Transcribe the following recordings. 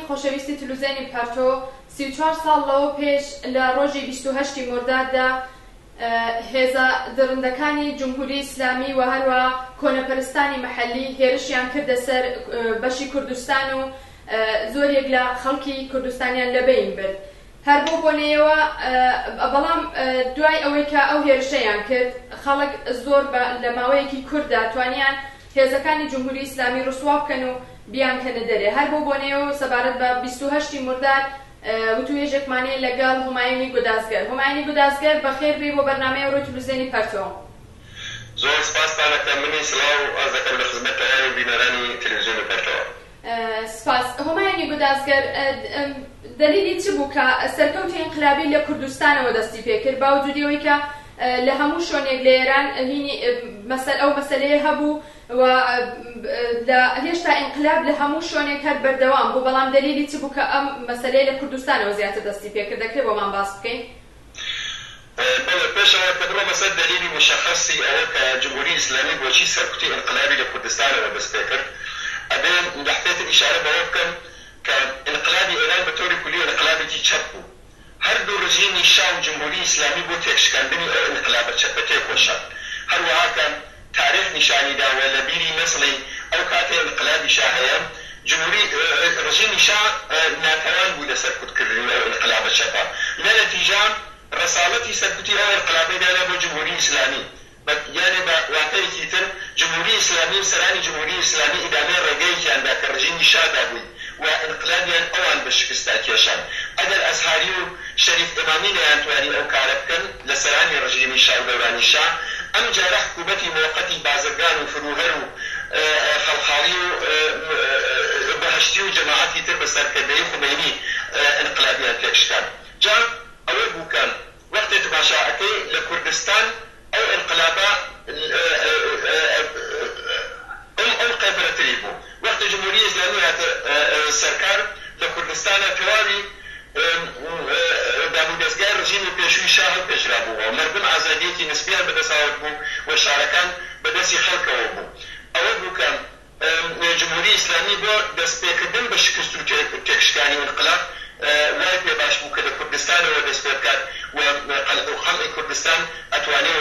خۆشەویستی تلوزیۆنی پەرتۆ 34 ساڵ لەوە پێش لە ڕۆژی 28 مۆرداددا هێزە دڕندەکانی جمهوری ئیسلامی و هەروە کۆنەپەرستانی مەحەلی هێرشیان کردە سەر بەشی کوردستان و زۆرێک لە خەڵکی کوردستانیان لەبەین برد. هەر بۆ بۆنەیەوە بەڵام دوای ئەوەی کە ئەو هێرشەیان کرد خەڵک زۆر لە ماوەیەکی کورتدا توانیان هێزەکانی جمهوری ئیسلامی ڕسوا بکەن و بیانکەنە دەرێ. هەر بۆ بۆنەیەوە سەبارەت بە 28 مرداد وتوێژێکمانەیە لەگەڵ هومایونی گودازگەر. هومایونی گودازگەر بەخێر بێ بۆ بەرنامەی ڕۆی تلوزیۆنی پەرتۆ. زۆر سپاستانەکەم. منی سڵاو و ئاز دەکەم لە خزمەتتان و بینەرانی تلویزیۆنی پەرتۆ. سپاس. هومایونی گودازگەر دلیلی چ بوو کە سەرکەوتی ئینقلابی لە کوردستانەوە دەستی پێکرد باوجودی ئەوەی کە لە هەموو شوێنێک لە ئێران ئەو مەسەلەیە هەبوو و هێشتا ئینقلاب لە هەموو شوێنێک هەر بەردەوام بوو، بەڵام دلیلی چ بوو کە ئەم مەسەلەیە لە کوردستانەوە زیاتر دەستی پێکرد؟ دەکرێت بۆمان باس بکەین؟ بەڵێ پێشەوە کە بڕۆمە سەر دلیلی مشەخەصی ئەوە کە جمهوری ئیسلامی بۆچی سەرکوتی ئینقلابی لە کوردستانەوە دەست پێ کرد، ئەبێن لەحتێتر ئیشارە بەوە بکەم کە ئینقلابی ئێران بە تۆری کولی ئینقلابێکی چەپ بوو. هەردوو ڕژیمی شا و جمهوری ئیسلامی بۆ تێکشکاندنی ئەو ئینقلابە چەپە تێکۆشان. هەروەها کە تاریخ نیشانی داوە لە بیری نەسڵی ئەو کاتێ ئینقلابی شا هەیە ڕژیمی شا ناتوان بوو لە سەرکوتکردنی ئەو ئینقلابە چەپە. لە نەتیجە ڕەساڵەتی سەرکوتی ئەو ئینقلابەی دانا بۆ جمهوری ئیسلامی، یانێ بە واتەیەکی تر جمهوری ئیسلامی و سەرانی جمهوری ئیسلامی ئیدامەی ڕێگەیەکیاندا کە ڕژیمی شادا بووی و ئینقلابیان ئەوان بە شکستا کێشان. ئەگەر ئەزهاری و شەریف ئیمامی نەیانتوانی ئەو کارە بکەن لە سەرانی ڕژیمی شا و دەورانی شا، ئەم جارە حکوومەتی موقەتی بازرگان و فروهەر و خەڵخاڵی و بەهەشتی و جەماعەتی تر بە سەرکردەی خومەینی ئینقلابیان تێکشکان. جا ئەوە بوو کە وەختێ تەماشاەکەی لە کوردستان ئەو ئینقلابە ئەو قەبرەتری بوو. وەختە جمهوری ئیسلامی هاتە سەرکار لە کوردستانە تەواوی دامودەستگای ڕژیمی پێشووی شا هەڵپێشرا بووەوە، مردم ئازادیەکی نسبیان بەدەسەوەرد بوو و شارەکان بەدەستی خەڵکەوە بوو. ئەوە بوو کە جمهوری ئیسلامی بۆ دەستپێکردن بە شکست و تێکشکانی ئینقلاب وای پێ باش بوو کە لە کوردستانەوە دەست پێ بکات و خەڵکی کوردستان ئەتوانی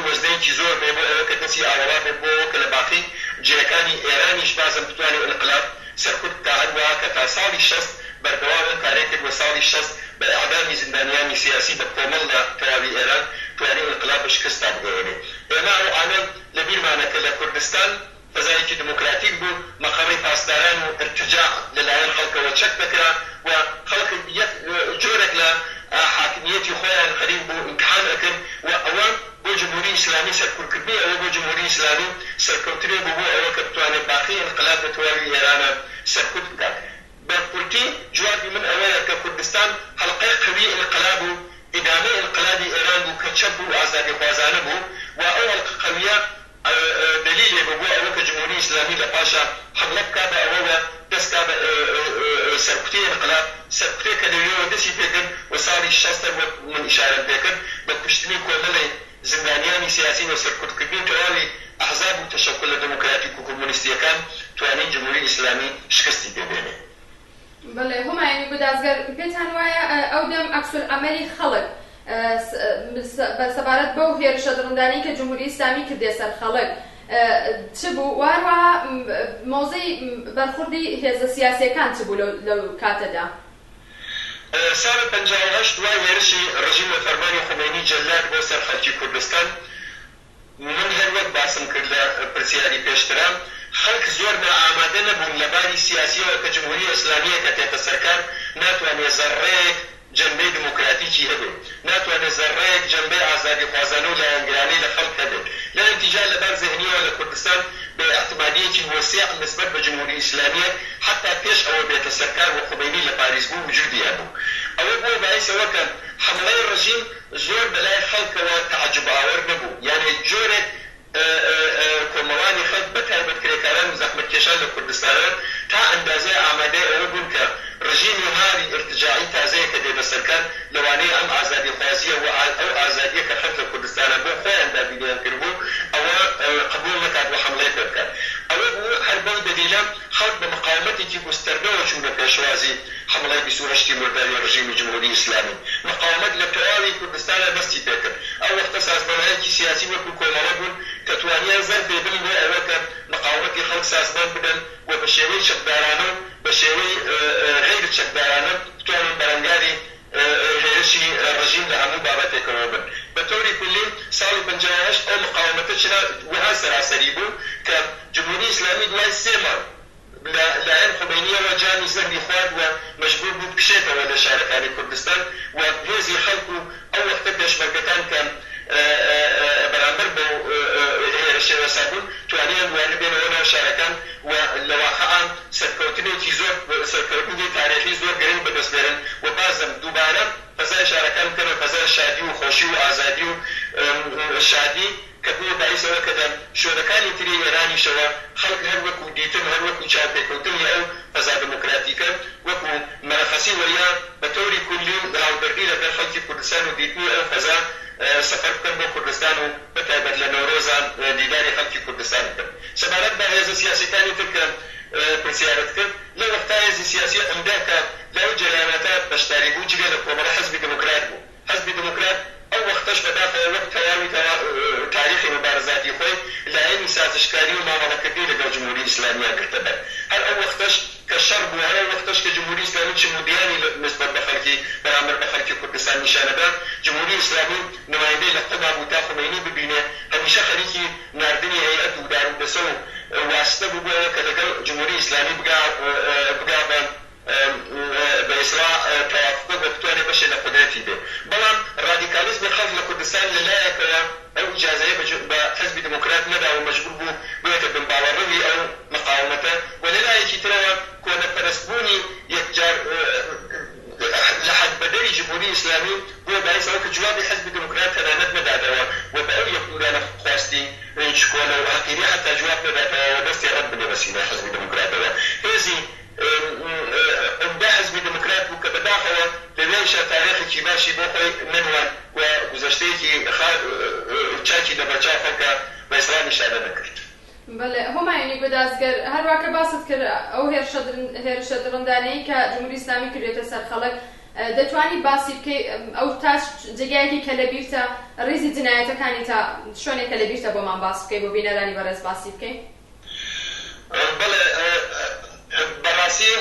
وەزنەیەکی زۆر بێ بۆ ئەوە کە دەستی ئاوەوا بێت بۆ کە لە باقی جێەکانی ئێرانیش بازم بتوانێت ئینقلاب سەرکوت تا هەروەها کە تا ساڵی 60 بەردەوام کارێک کرد و ساڵی 60 بە ئەعدامی زیندانیانی سیاسی بە کۆمەڵ لە تەواوی ئێران توانی ئینقلاب بە شکستا بگەێنێ. ئێمە ئەو ئانەن لە بیرمانە کە لە کوردستان فەزایەکی دموکراتیک بوو، مەقەمی پاسداران و ارتجاع لەلایەن خەڵکەوە چەک دەکرا و خەڵک جۆرێک لە حاکمیەتی خۆیان خەریک بوو ئیمتحان ئەکرد و ئەوە بۆ جمهوری ئیسلامی سەرکوتکردنی ئەوە بۆ جمهوری ئیسلامی سەرکەوتنێ بوو بۆ ئەوە کە بتوانێت باقی ئینقلاب لە تەواوی ئێرانە سەرکوت بکات. بە کورتی جوابی من ئەوەیە کە کوردستان هەڵقەی قوی ئینقلاب و ئیدامەی ئینقلابی ئێران بوو کە چەپ بوو ئازادی خوازانە بوو و ئەو هەڵقە قویە دلیلێ بوو ئەوە کە جمهوری ئیسلامی لە پاشا حملە بکات بە ئەوە دەستکا بە سەرکوتی ئینقلاب، سەرکوتێک کە لەوێەوە دەستی پێکرد و ساڵی 60 من ئیشارەم پێکرد بە کوشتنی کۆمەڵی زیندانیانی سیاسی و سەرکوتکردنی تەواوی ئەحزاب و تەشەکل دموکراتیک و کۆمونیستیەکان توانین جمهوری ئیسلامی شکستی پێبێنێ. بەڵێ هومایونی گودازگەر پێتان وایە ئەو دەم عەکسولعەمەلی خەڵک بەسەبارەت بەو هێرشە دڕندانەی کە جمهوری ئیسلامی کردێ سەر خەڵک چ بوو؟ وهەروەها مۆزەی بەرخوردی هێزە سیاسیەکان چ بوو لەو کاتەدا؟ ساڵی 58 دوای هێرشی ڕژیمە فەرمانی خومەینی جەلات بۆ سەر خەڵکی کوردستان، من هەروەک باسم کرد لە پرسیاری پێشترا، خەڵک زۆر نائامادە نەبوون لەباری سیاسیەوە کە جمهوری ئیسلامیە کە تێتە سەرکار ناتوانێت زەڕەیەک جەنبەی دموکراتیکی هەبێت، ناتوانێت زەڕەیەک جەنبەی ئازادی خوازانە و لایەنگرانی لە خەڵک هەبێت. لە نەتیجە لەبەر ذهنیەوە لە کوردستان بێ ئەعتمادیەکی وەسیع نسبەت بە جمهوری ئیسلامیە حتا پێش ئەوە بێتە سەرکار و خومەینی لە پاریس بوو وجودیان بوو. ئەوە بۆ باعثەوە کە حملەی ڕژیم زۆر بەلای خەڵکەوە تەعەجوب ئاوەر نەبوو، یانێ جۆرێک کۆمەڵانی خەڵک بە تایبەتکرێکاران و زەحمەتکێشان لە کوردستانە تا ئەندازەی ئامادەی ئەوە بوون کە ڕژیمی هاری ارتجاعی تازەیە کە دێتە سەرکار لەوانەیە ئەم ئازادی خوازیە و ئەو ئازادیە کە خەڵک لە کوردستانە بۆ خۆیان دابینیان کردبوو ئەوە قبول نەکات و حملەی پێ بکات. ئەوە بوو هەر بەو دەلیلە خلق بمقاومتێکی گستردەوە چوو بە پێشوازی حمڵەی 28 مرداوی ڕژیمی جمهوری ئیسلامی مقاومت لە تەواوی کوردستانە دەستی پێکرد ئەو وەختە سازبەرایەکی سیاسی وەکو کۆمەڵە بوون کە توانیان زەر پێبن بۆ ئەوە کە مقاومەتی خەڵک سازمان بدەن و بە شێوەی چەکدارانە و بە شێوەی غەیر چەکدارانە بتوانن بەرەنگاری هێرشی ڕژیم لە هەموو بابەتێکەوە بن بە تۆری کولی ساڵی 58 ئەو مقاومەتە چرا وها سەراسەری بوو کە جمهوری ئیسلامی دوای 3 مانگ لایەن خمینیەوە جانی زەهری خوارد و مەجبور بوو بکشێتەوە لە شارەکانی کوردستان و هێزی خەڵک و ئەو وەختە پێشمەرگەکان کە بەرامبەر بۆ هێرشی وەسابوون توانیان وارد بێنەوە ناو شارەکان و لە واقعان سەرکەوتنێکی زۆر سەرکەوتنی تاریخی زۆر گرنگ بەدەستبێنن و بازم دووبارە فەزای شارەکان بکەنە فەزای شادی و خۆشی و ئازادی و شادی کە بووە باعیسەوە کە شوێنەکانی تری وێرانیشەوە خەڵک هەر وەکو دیتن هەر وەکو چاوپێکەوتنی ئەو فەزا دموکراتیکە وەکو مەرەخەسی وەریا بە تۆری کولی هاوبەردی لەگەڵ خەڵکی کوردستان و دیتنی ئەو فەزا سەفەر بکەن بۆ کوردستان و بەتایبەت لە نەورۆزان دیداری خەڵکی کوردستان بکەن سەبارەت بە هێزە سیاسیەکانی تر کە پرسیارەت کرد لە وەختا هێزی سیاسی ئەمدا کە لەو جەلانەتە بەشداری بوو جگە لە کۆمەڵە حەزبی دموکرات بوو حەزبی دموکرات ئەو وەختەش بەداخەوە وەک تەواوی تاریخی مبارزاتی خۆی لایەنی سازشکاری و مامەڵەکردنی لەگەڵ جمهوری ئیسلامیان گرتە بەر هەر ئەو وەختەش کە شەڕ بوو هەر ئەو وەختەش کە جمهوری ئیسلامی چمودیانی نسبەت بە خەڵکی بەرامبەر بە خەڵکی کوردستان نیشانەدا جمهوری ئیسلامی نمایندەی لە قوما بوو تا خمینی ببینێ هەمیشە خەریکی ناردنی هەیئەت و داروبەسە و واسطە بوو بۆ ئەوە کە لەگەڵ جمهوری ئیسلامی بگا بە ئیسراء توافق بە بتوانێت بەشێ لە قودرەتی بێ بەڵام ڕادیکالیزمی خەڵک لە کوردستان لەلایەکەوە ئەو ئیجازەیە بە حەزبی دموکرات نەدا و مەجبور بوو بێتە بنباوەڕەوی ئەو مقاومەتە و لەلایەکی ترەوە کۆنەپەرستبوونی یەکجار لە حەد بەدەری جمهوری ئیسلامی بۆ باعیسەوە کە جوابی حەزبی دموکرات تەنانەت نەدادەوە و بە ئەو یەکدورانە خواستی شکۆنە و عەقیدی حتا جواب نەداتەوە و دەستی ڕەت بنێ بە سینە حەزبی دموکراتەوە هێزی ئەمدا حەزبی دموکرات بوو کە بەداخەوە لەوێشە تاریخێکی باشی بۆ خۆی نەنوان و گوزەشتەیەکی چاکی لەبەرچاو خەڵکە بە ئیسلام نیشانە نەکرد بەڵێ هەمایونی گۆدازگەر هەروەکە باست کرد ئەو هێرشە دڕندانەی کە جمهوری ئیسلامی کردێتە سەر خەڵک دەتوانی باسی بکەی ئەو تاش جێگایەکی کە لەبیرتە ڕێزی جنایەتەکانی تا شوێنێکە لەبیرتە بۆمان باس بکەی بۆ بینەرانی بەڕێز باسی بکەی بەڵێ بەڕاستی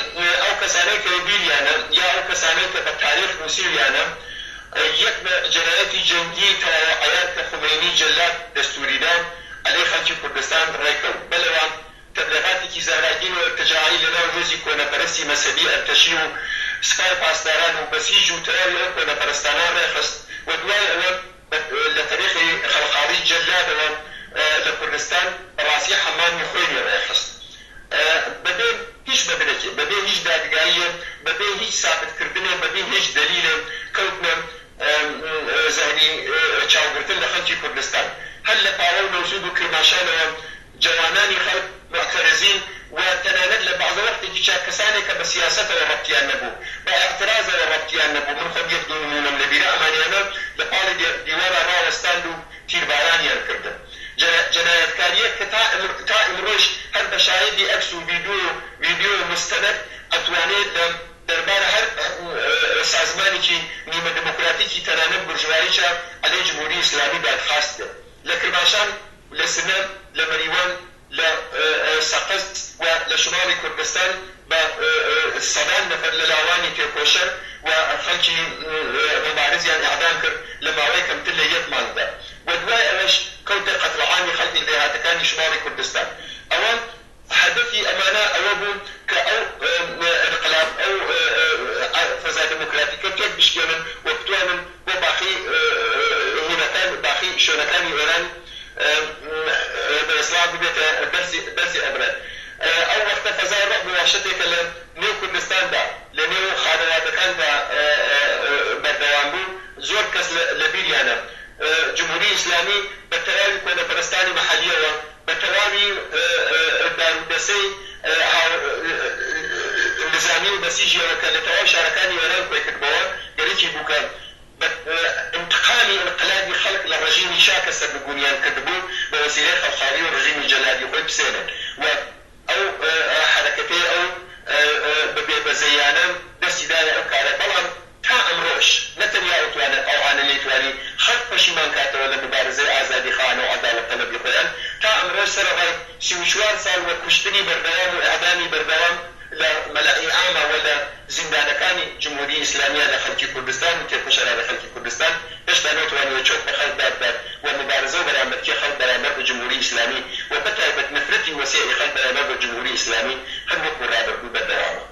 ئەو کەسانەی کە بیریانە یا ئەو کەسانەی کە بە تاریخ نووسیویانە یەک جەنایەتی جەنگی تەواو عەیان کە خمینی جەلاد دەستوریدان عەلەی خەڵکی کوردستان ڕێکەوت بەلەوان تەبلیغاتێکی زاراگین و ارتجاعی لەناو هێزی کۆنەپەرستی مەسەبی ئەرتەشی و سپای پاسداران و بەسیج و تەواوی ئەو کۆنەپەرستانان ڕێخست و دوای ئەوە لە تاریخی خەڵقاڵی جەلادەوە لە کوردستان بەڕاستی حەمامی خۆی ڕێخست بەبێ هیچ بەبرێکی بەبێ هیچ دادگاییە بەبێ هیچ سابتکردنێ بەبێ هیچ دەلیلێ کەوتنە زەهری چاوگرتن لە خەڵکی کوردستان هەر لە پاوە و نەوسود و کرماشانەوە جوانانی خەڵک معتەرزین و تەنانەت لە بەعزە وەختێکی چاک کەسانێک کە بە سیاسەتەوە ڕەبتیان نەبوو بە ئەعترازەوە ڕەبتیان نەبوو من خۆم یەک دوو نمونەم لە بیرە ئەمانیانە لە پاڵی دیوارە ڕاوەستاند و تیربارانیان کردن جنایەتکاریە کە تا ئمڕۆژ هەر بە شاهدی ئەکس و ڤیدیۆ مستەند ئەتوانێت لە دەربارە هەر سازمانێکی نیمە دموکراتیکی تەنانەت بورژواییچە عەلەی جمهوری ئیسلامی دادخواست کرد لە کرماشان لە سنە لە مەریوان لە سەقز و لە شماڵی کوردستان بە سەدان نەفەر لە لاوانی تێکۆشەر و خەڵکی مبارزیان ئەعدام کرد لە ماوەی کەمتر لە یەک مانگدا و دوای ئەوەش کەوتە قەتڵعامی خەڵکی دێهاتەکانی شماڵی کوردستان ئەوە هەدەفی ئەمانە ئەوە بوون کە ئەو انقلاب ئەو فەزا دموکراتیکە تێک بشکێنن و بتوانن بۆ باقی هێنەکان باقی شوێنەکانی ئێران بە ئیسلاح ببێتە بەرزی ئەبرەت ئەو وەختە فەزای ڕەق بواشەتێکە لە نێو کوردستاندا لە نێو خانەوادەکاندا بەردەوام بوو زۆر کەس لە بیریانە جمهوری ئیسلامی بە تەواوی کۆنەپەرستانی مەحەلیەوە بە تەواوی دارودەسەی نظامی و بەسیجیەوە کە لە تەواو شارەکانی ئێران خۆی کردبەوە گەرێکی بووکە انتقامی انقلابی خەڵک لە ڕژیمی شاکە سەرنگونیان کردبوو بە وەسیلەی خەڵخاڵی و ڕژیمی جەلادی خۆی بسێنن و ئەو حرەکەتەی ئەو بەزەیانە دەستی دایە ئەو کارە بەڵام تا ئەمڕۆژ نەتەنیا ئەوتوانێت ئەوانە لێتوانی خەڵک پەشیمان کاتەوە لە مبارزەی ئازادی خانە و عەدالەت تەلەبی خۆیان تا ئەمڕۆژ سەرەڕای 34 ساڵ وە کوشتنی بەردەوام و ئەعدامی بەردەوام لە مەلای عامە و لە زیندانەکانی جمهوری ئیسلامیە لە خەڵکی کوردستان و تێکۆشەرا لە خەڵکی کوردستان هێشتا نەتوانیوە چۆک بە خەڵک دادبات و مبارزە و بەرامبەرکی خەڵک بەرامبەر بە جمهوری ئیسلامی و بەتایبەت نفرەتی وەسیعی خەڵک بەرامبەر بە جمهوری ئیسلامی هەر وەکو ڕابردوو بەردەوامە.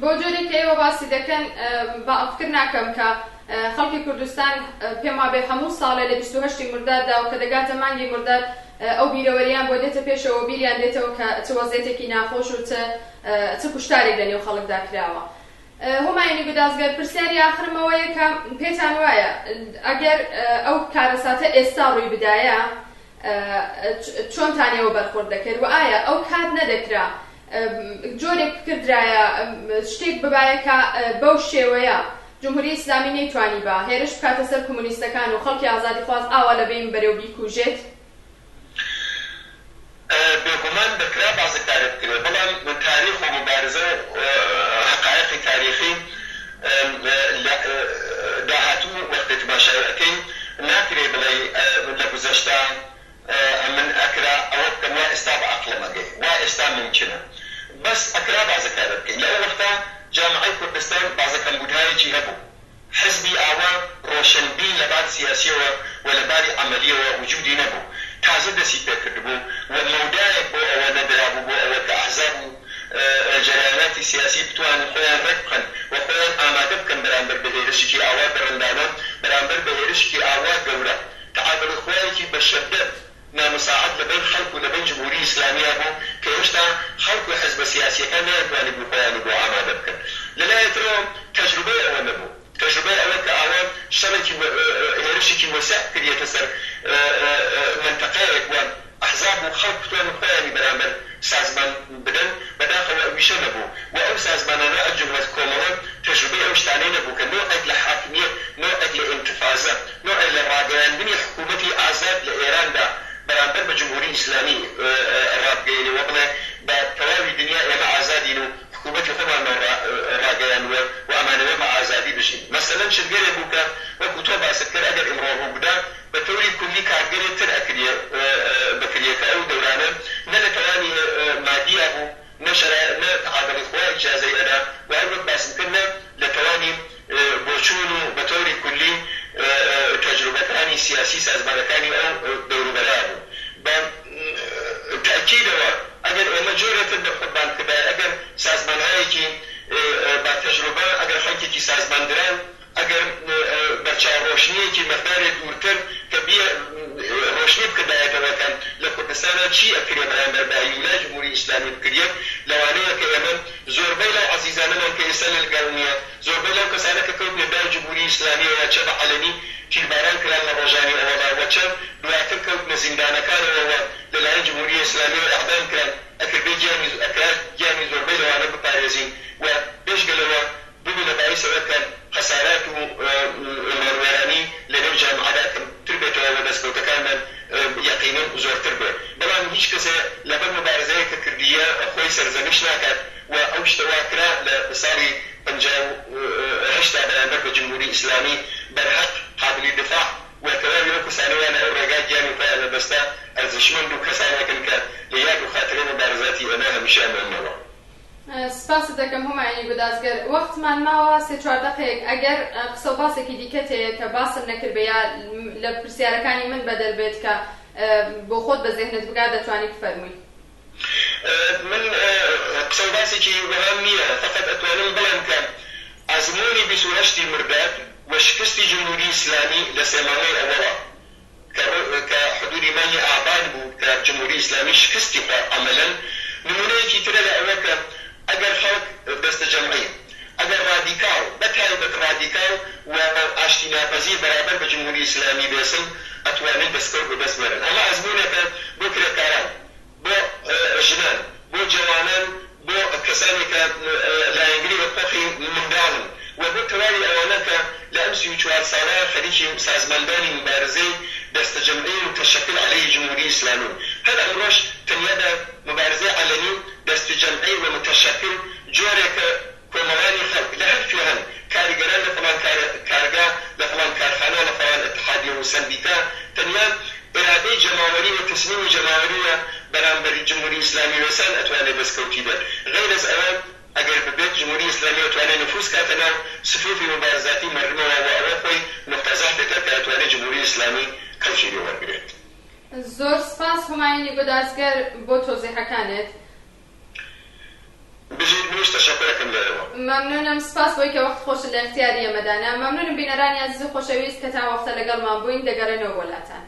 بۆ جۆرێک کە ئێوە باسی دەکەن فکر ناکەم کە خەڵکی کوردستان پێم وابێ هەموو ساڵێ لە 28 مرداددا و کە دەگاتە مانگی مرداد ئەو بیرەوەریان بۆ دێتە پێشەوە بیریان دێتەوە کە چ وەزیەتێکی ناخۆش و چ کوشتارێک لە نێو خەڵکدا کراوە. هۆماینی گودازگەر پرسیاری ئاخرمەوەیە کە پێتان وایە ئەگەر ئەو کارەساتە ئێستا ڕووی بدایە چۆنتانەوە بەرخۆرد دەکرد و ئایا ئەو کات نەدەکرا جۆرێک کردرایە شتێک ببایە کە بەو شێوەیە جمهوری ئیسلامی نەیتوانی بە هێرش بکاتە سەر کۆمونیستەکان و خەڵکی ئازادی خواست ئاوا لەبێ بەرەو بیکوژێت؟ بێگومان دەکرا بازەکارێت کرێت بەڵام تاریخ و مبارزە حقایقی تاریخی داهاتوو وەختێ تماشایەکەی ناکرێ بڵێ لە گوزەشتا من ئەکرا ئەوە بکەم وا ئێستا بە عەقڵم ئەگەی وا ئێستا ممکنە بەس ئەکرا بازەکارە بکەین لەو وەختا جامعەی کوردستان بازەکەمبوونهایەکی هەبوو حزبی ئاوا ڕۆشنبین لەبار سیاسیەوە و لەباری عەمەلیەوە وجودی نەبوو تازە دەستی پێکردبوو و مەودایەک بۆ ئەوە نەدرابوو بۆ ئەوە کە ئەحزاب و جەریاناتی سیاسی بتوانن خۆیان ڕێک بکەن و خۆیان ئامادە بکەن بەرامبەر بە هێرشێکی ئاوا بەرەندانە بەرامبەر بە هێرشێکی ئاوا گەورە تعادڵخوایەکی بەشەدەت نامساعد لەبین خەڵک و لەبین جمهوری ئیسلامیە بوو کە هێشتا خەڵک و حزبە سیاسیەکان نەیەتوانی خۆیان بۆ ئامادە بکەن لەلایەترەوە تەجروبەی ئەوە نەبوو تجربه ئەوە کە ئاوان شەڕێکی هێرشێکی وەسع کردێتە سەر منتەقەیەک وان ئەحزاب و خەڵک بتوانن خۆیانی بەرامبەر سازمان بدەن بەداخەوە ئەویشە نەبوو و ئەو سازمانانە ئەجملەت کۆمەڵە تجربەی ئەو شتانەی نەبوو کە نوعێک لە حاکمیەت نوعێک لە ئینتفاضە نوعێک لە ڕاگەیاندنی حکوومەتی ئازاد لە ئێراندا بەرامبەر بە جمهوری ئیسلامی ڕابگەیەنی وە بڵێ بە تەواوی دنیا ئێمە ئازادین و حکوومەتی خۆمان ڕاگەیانوە و ئەمانەوە بە ئازادی بژین مەسەلەن شتگەرێک بوو کە وەکو تۆ باست کرد ئەگەر ئیمڕۆ ڕوو بدا بە تەوری کولی کارگەرێک تر بکرێ کە ئەو دەورانە نە لە تەوانی مادیە بوو نە تعادڵی خوا ئیجازەی ئەدا و هەر وەک باسم کردە لە تەوانی بۆچوون و بە تەوری کولی تەجروبەکانی سیاسی سازمانەکانی ئەو دەوروبەرا بوو بە تاکیدەوە ئەگەر ئێمە جۆرێتر دەخۆتبان کردای ئەگەر سازمانهایەکی با تەجروبە ئەگەر خەڵکێکی سازماندران ئەگەر بەرچاوڕۆشنیەکی مەقدارێک دوورتر کە ڕۆشنی بکردایەتەوەکەن لە کوردستانە چی ئەکرێ بەرامبەر بە هیولای جمهوری ئیسلامی بکرێت لەوانەیە کە ئێمە زۆربەی لەو عەزیزانەمان کە ئێستا لەگەڵ نییە زۆربەی لەو کەسانە کە کەوتنە دای جمهوری ئیسلامیەوە چە بە عەلەنی تیرباران کران لە ڕۆژانی ئەوەدا و چە دواتر کەوتنە زیندانەکانەوە لەلایەن جمهوری ئیسلامیەوە ئەعدام کران ئەکردبێ گیانی زۆربەی لەوانە بپارێزین و پێشگەلەوە ببوونە باعیسەوە کە خەسارات و مەڕوێرانی لەنێو جامعەدا کەمتر بێتەوە و دەستکەوتەکانمان یەقینەن زۆرتر بێت بەڵام هیچ کەسێ لەبەر مبارزەیە کە کردیە خۆی سەرزەنش ناکات و ئەو شتەوا کرا لە ساڵی 58 بەرامبەر بە جمهوری ئیسلامی بەرهەق قابلی دفاع و تەواوی ئەو کەسانەوەیان ئەو ڕێگای گیانی خۆیان لەدەستا ئەرزشمەند و کەسانێکن کە لە یاد و خاترەی مبارزاتی ئەمە هەمیشە مێنەوە. سپاس دەکەم هۆماینی گودازگەر وەختمان ماوە 3-4 دقەیەک ئەگەر قسە و باسێکی دیکەت هەیە کە باسم نەکرد بە یا لە پرسیارەکانی من بەدەر بێت کە بۆ خۆت بە ذێهنت بگات دەتوانیت بفەرمووی. من قسە و باسێکی وەهام نییە فقط ئەتوانم بڵێم کە ئەزموونی 28 مرداد و شکستی جمهوری ئیسلامی لە سێمانەی ئەوەوە کە حدودی مانگی ئابان بوو کە جمهوری ئیسلامی شکستی خوا عەمەلەن نمونەیەکی ترە لە ئەوە کە ئەگەر خەڵک دەستە جەمعی ئەگەر ڕادیکاڵ بەتایبەت ڕادیکاڵ و ئاشتی ناپەزیر بەرامبەر بە جمهوری ئیسلامی بێسن ئەتوانن دەستکەوت و دەست بەرن ئەمە ئەزموونێکە بۆ کرێکاران بۆ ژنان بۆ جوانان بۆ کەسانی کە لایەنگری بە قۆخی منداڵن و بۆ تەواوی ئەوانە کە لە ئەم 34 ساڵە خەریکی سازماندانی مبارزەی دەستە جەمعی و تەشەکل عەلەیهی جمهوری ئیسلامی هەر ئەمڕۆژ تەنیا بە مبارزەی عەلەنی دەست جەمعی و متشکل جۆرێکە کۆمەڵانی خەڵک لە هەر کوێ هەن کاریگەران لە فڵان کارگا لە فڵان کارخانە لە فڵان اتحادیە و سەندیکا تەنیا ئێرادەی جەماوەری و تسلیمی جەماوەریە بەرامبەری جمهوری ئیسلامی وێسان ئەتوانێت دەستکەوتی بێت غەیر ئەز ئەوە ئەگەر ببێت جمهوری ئیسلامی ئەتوانێت نفوذ کاتە ناو سفوفی مبارزاتی مەردمەوە و ئەوە خۆی نقطە زەحفێکە کە ئەتوانێت جمهوری ئیسلامی کەوشی لێ وەربگرێت. زۆر سپاس هومایونی گۆدازگەر بۆ تۆزیحەکانت. بژیت منیش تەشەکرەکەم لێرەوە. مەمنونم سپاس بۆی کە وەخت خۆشت لە اختیاری ئێمەدانا. مەمنونم بینەرانی عەزیز و خۆشەویست کە تا وەختە لەگەڵمان بووین. دەگەڕێنەوە بۆلاتان.